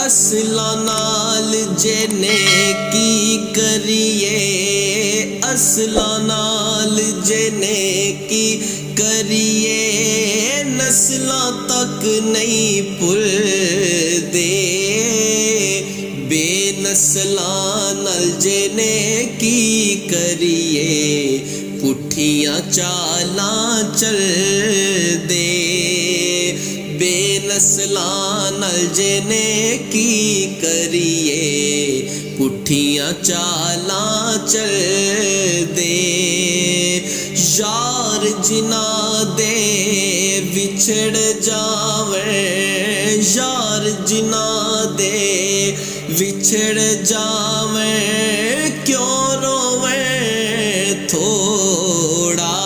असलां नाल जे नेकी करिए, असलां नाल जे नेकी करिए, नस्लां तक नहीं भुलदे। बेनस्लां नाल जे नेकी करिए, पुठियां चालां चलदे। बेनस्लां नाल जे नेकी करिए, पुठियां चालां चलदे। यार जिन्हां दे विछड़ जावें, यार जिन्हां दे विछड़ जावें, क्यों रोवें थोड़ा।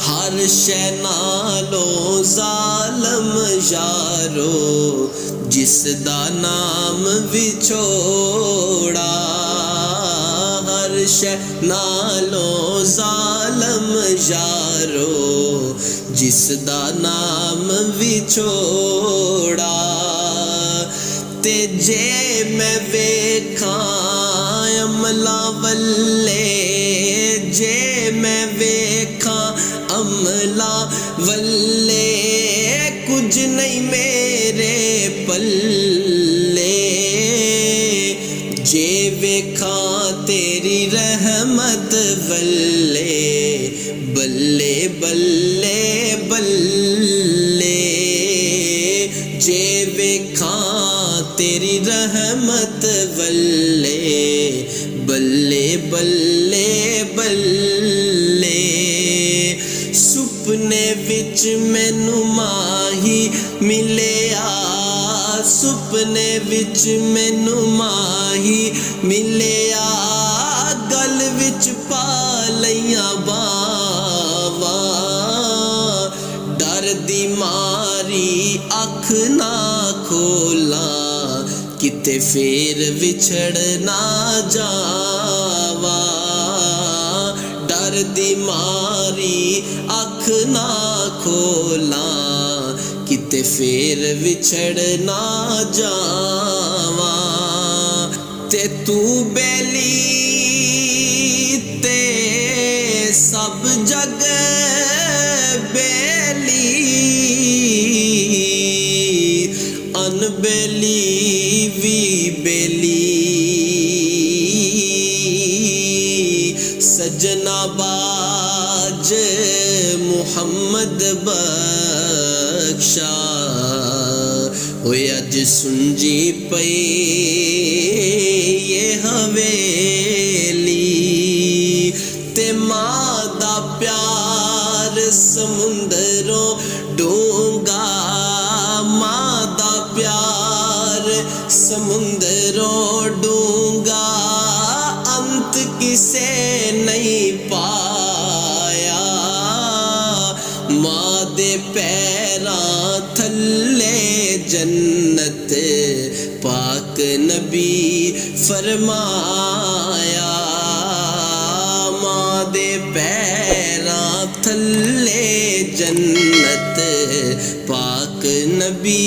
हर शै नालों ज़ालम यारो, जिसदा नाम विछोड़ा। हर शै नालों ज़ालम यारो, जिसदा नाम विछोड़ा। ते जे मैं वेखां अमला वल्ले, जे मैं वेखां अमला वल्ले, कुछ नहीं मेरे पल्ले। जे वेखां तेरी रहमत वल्ले, बल्ले बल्ले बल्ले। जे वेखां तेरी रहमत वल्ले, बल्ले बल्ले बल्ले। सुपने विच मैनू माही मिलिया, सुपने विच मैनू माही मिलिया, गल विच पा लईयां बावां। डर दी मारी अख ना खोलां, किते फेर विछड़ ना जावां। डर दी मारी अख ना खोलां, किते फेर विछड़ ना जावां। ते तू बेली ते सब जग बेली, अनबेली भी बेली। सजना बाज मुहम्मद बख्शा, होए अज सुंजी पई ये हवेली। ते मां दा प्यार समुंदरों डूंगा, मां दा प्यार समुंदरों डूंगा, अंत किसे नहीं पाया। मां दे पैरां थल्ले जन्नत, पाक नबी फरमाया। मां दे पैरां थल्ले जन्नत, पाक नबी